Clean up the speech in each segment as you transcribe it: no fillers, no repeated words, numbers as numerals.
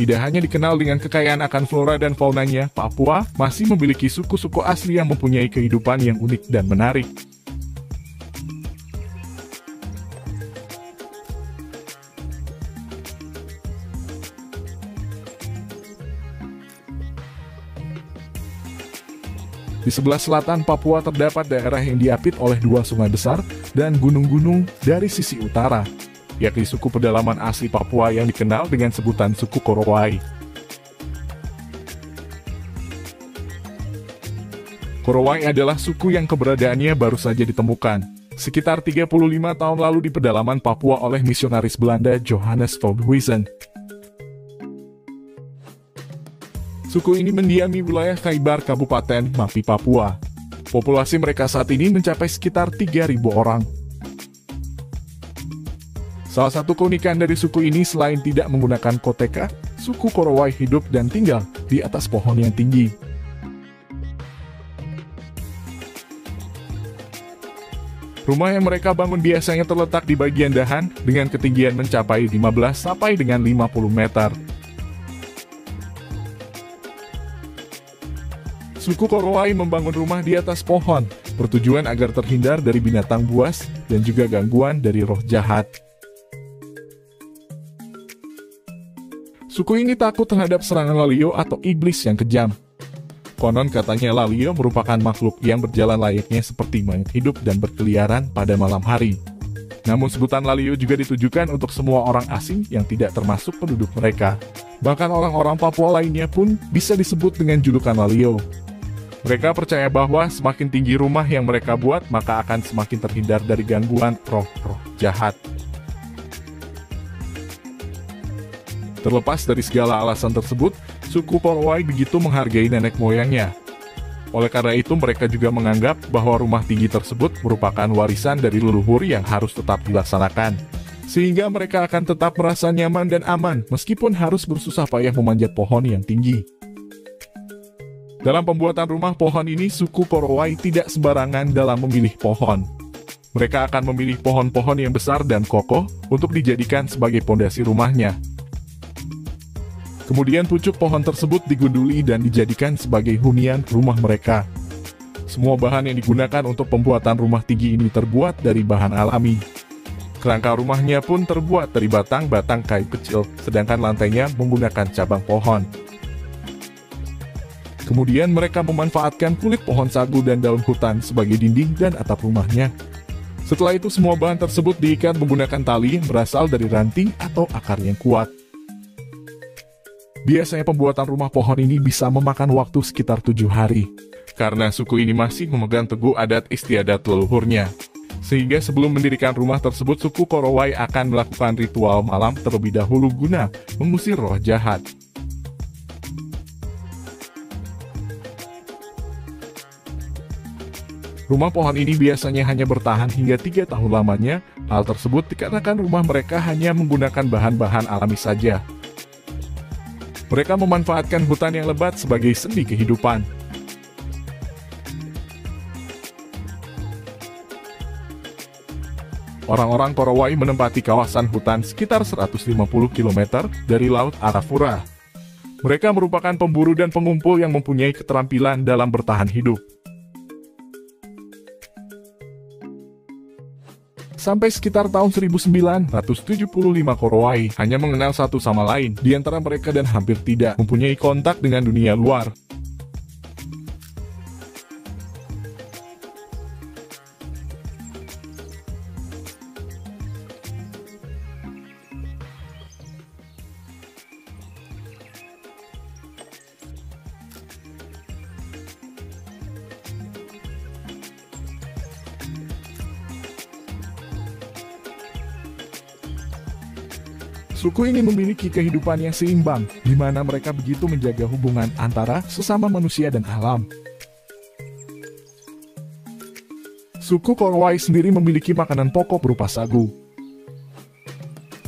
Tidak hanya dikenal dengan kekayaan akan flora dan faunanya, Papua masih memiliki suku-suku asli yang mempunyai kehidupan yang unik dan menarik. Di sebelah selatan Papua terdapat daerah yang diapit oleh dua sungai besar dan gunung-gunung dari sisi utara, yakni suku pedalaman asli Papua yang dikenal dengan sebutan suku Korowai. Korowai adalah suku yang keberadaannya baru saja ditemukan, sekitar 35 tahun lalu di pedalaman Papua oleh misionaris Belanda Johannes Voldhuizen. Suku ini mendiami wilayah Kaibar, Kabupaten Mapi, Papua. Populasi mereka saat ini mencapai sekitar 3.000 orang. Salah satu keunikan dari suku ini selain tidak menggunakan koteka, suku Korowai hidup dan tinggal di atas pohon yang tinggi. Rumah yang mereka bangun biasanya terletak di bagian dahan dengan ketinggian mencapai 15 sampai dengan 50 meter. Suku Korowai membangun rumah di atas pohon, bertujuan agar terhindar dari binatang buas dan juga gangguan dari roh jahat. Suku ini takut terhadap serangan Lalio atau iblis yang kejam. Konon katanya Lalio merupakan makhluk yang berjalan layaknya seperti mayat hidup dan berkeliaran pada malam hari. Namun sebutan Lalio juga ditujukan untuk semua orang asing yang tidak termasuk penduduk mereka. Bahkan orang-orang Papua lainnya pun bisa disebut dengan julukan Lalio. Mereka percaya bahwa semakin tinggi rumah yang mereka buat, maka akan semakin terhindar dari gangguan roh-roh jahat. Terlepas dari segala alasan tersebut, suku Korowai begitu menghargai nenek moyangnya. Oleh karena itu, mereka juga menganggap bahwa rumah tinggi tersebut merupakan warisan dari leluhur yang harus tetap dilaksanakan. Sehingga mereka akan tetap merasa nyaman dan aman, meskipun harus bersusah payah memanjat pohon yang tinggi. Dalam pembuatan rumah pohon ini, suku Korowai tidak sembarangan dalam memilih pohon. Mereka akan memilih pohon-pohon yang besar dan kokoh untuk dijadikan sebagai pondasi rumahnya. Kemudian pucuk pohon tersebut digunduli dan dijadikan sebagai hunian rumah mereka. Semua bahan yang digunakan untuk pembuatan rumah tinggi ini terbuat dari bahan alami. Kerangka rumahnya pun terbuat dari batang-batang kayu kecil, sedangkan lantainya menggunakan cabang pohon. Kemudian mereka memanfaatkan kulit pohon sagu dan daun hutan sebagai dinding dan atap rumahnya. Setelah itu semua bahan tersebut diikat menggunakan tali yang berasal dari ranting atau akar yang kuat. Biasanya pembuatan rumah pohon ini bisa memakan waktu sekitar 7 hari, karena suku ini masih memegang teguh adat istiadat leluhurnya. Sehingga sebelum mendirikan rumah tersebut, suku Korowai akan melakukan ritual malam terlebih dahulu guna mengusir roh jahat. Rumah pohon ini biasanya hanya bertahan hingga 3 tahun lamanya. Hal tersebut dikarenakan rumah mereka hanya menggunakan bahan-bahan alami saja. Mereka memanfaatkan hutan yang lebat sebagai sendi kehidupan. Orang-orang Korowai menempati kawasan hutan sekitar 150 km dari Laut Arafura. Mereka merupakan pemburu dan pengumpul yang mempunyai keterampilan dalam bertahan hidup. Sampai sekitar tahun 1975, Korowai hanya mengenal satu sama lain di antara mereka dan hampir tidak mempunyai kontak dengan dunia luar. Suku ini memiliki kehidupan yang seimbang, di mana mereka begitu menjaga hubungan antara sesama manusia dan alam. Suku Korowai sendiri memiliki makanan pokok berupa sagu.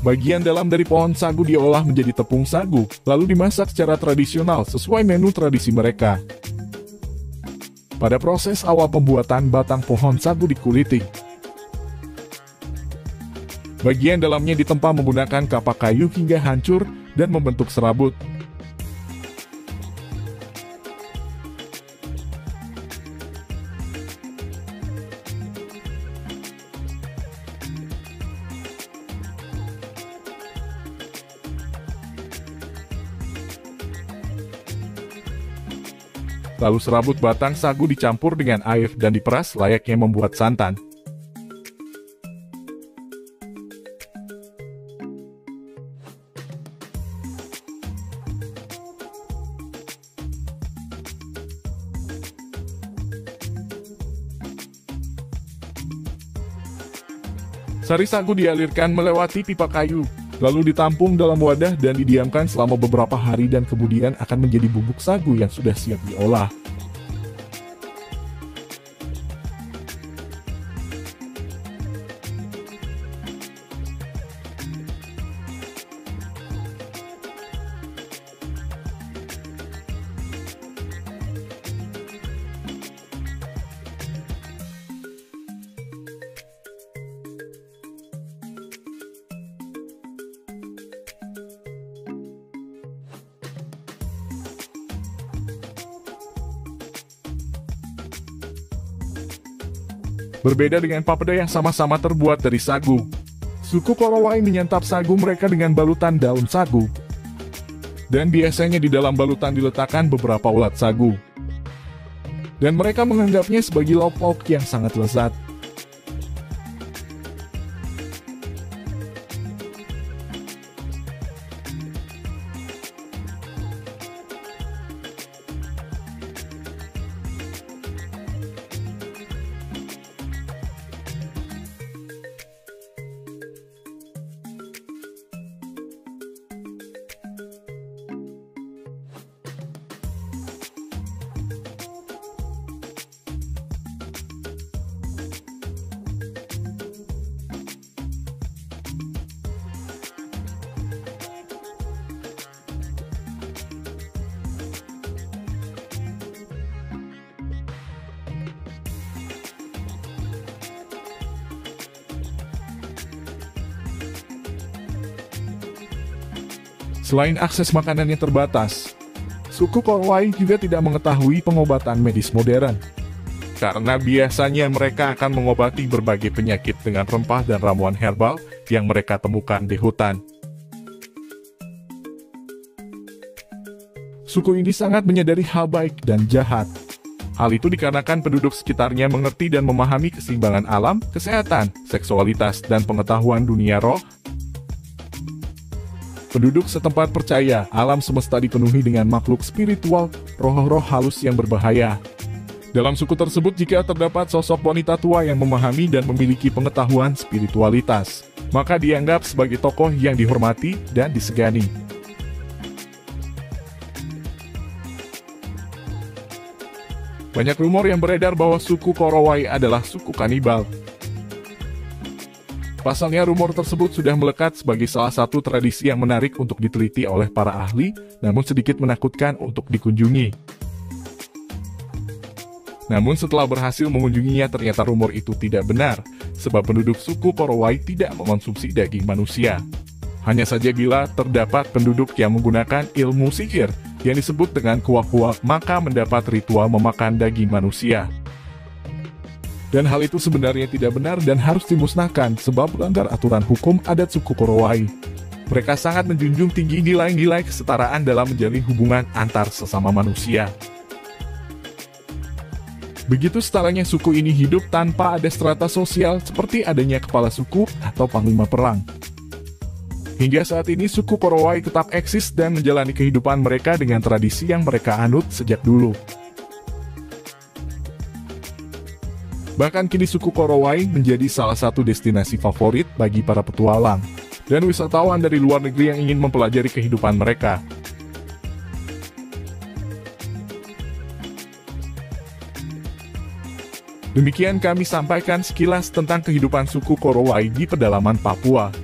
Bagian dalam dari pohon sagu diolah menjadi tepung sagu, lalu dimasak secara tradisional sesuai menu tradisi mereka. Pada proses awal pembuatan, batang pohon sagu dikuliti. Bagian dalamnya ditempa menggunakan kapak kayu hingga hancur dan membentuk serabut. Lalu serabut batang sagu dicampur dengan air dan diperas layaknya membuat santan. Sari sagu dialirkan melewati pipa kayu, lalu ditampung dalam wadah dan didiamkan selama beberapa hari dan kemudian akan menjadi bubuk sagu yang sudah siap diolah. Berbeda dengan papeda yang sama-sama terbuat dari sagu, suku Korowai menyantap sagu mereka dengan balutan daun sagu. Dan biasanya di dalam balutan diletakkan beberapa ulat sagu. Dan mereka menganggapnya sebagai lauk pauk yang sangat lezat. Selain akses makanan yang terbatas, suku Korowai juga tidak mengetahui pengobatan medis modern. Karena biasanya mereka akan mengobati berbagai penyakit dengan rempah dan ramuan herbal yang mereka temukan di hutan. Suku ini sangat menyadari hal baik dan jahat. Hal itu dikarenakan penduduk sekitarnya mengerti dan memahami keseimbangan alam, kesehatan, seksualitas, dan pengetahuan dunia roh. Penduduk setempat percaya alam semesta dipenuhi dengan makhluk spiritual, roh-roh halus yang berbahaya. Dalam suku tersebut, jika terdapat sosok wanita tua yang memahami dan memiliki pengetahuan spiritualitas, maka dianggap sebagai tokoh yang dihormati dan disegani. Banyak rumor yang beredar bahwa suku Korowai adalah suku kanibal. Pasalnya, rumor tersebut sudah melekat sebagai salah satu tradisi yang menarik untuk diteliti oleh para ahli, namun sedikit menakutkan untuk dikunjungi. Namun setelah berhasil mengunjunginya, ternyata rumor itu tidak benar, sebab penduduk suku Korowai tidak mengonsumsi daging manusia. Hanya saja bila terdapat penduduk yang menggunakan ilmu sihir yang disebut dengan kuah-kuah, maka mendapat ritual memakan daging manusia. Dan hal itu sebenarnya tidak benar dan harus dimusnahkan sebab melanggar aturan hukum adat suku Korowai. Mereka sangat menjunjung tinggi nilai-nilai kesetaraan dalam menjalin hubungan antar sesama manusia. Begitu setaranya suku ini hidup tanpa ada strata sosial seperti adanya kepala suku atau panglima perang. Hingga saat ini suku Korowai tetap eksis dan menjalani kehidupan mereka dengan tradisi yang mereka anut sejak dulu. Bahkan kini suku Korowai menjadi salah satu destinasi favorit bagi para petualang dan wisatawan dari luar negeri yang ingin mempelajari kehidupan mereka. Demikian kami sampaikan sekilas tentang kehidupan suku Korowai di pedalaman Papua.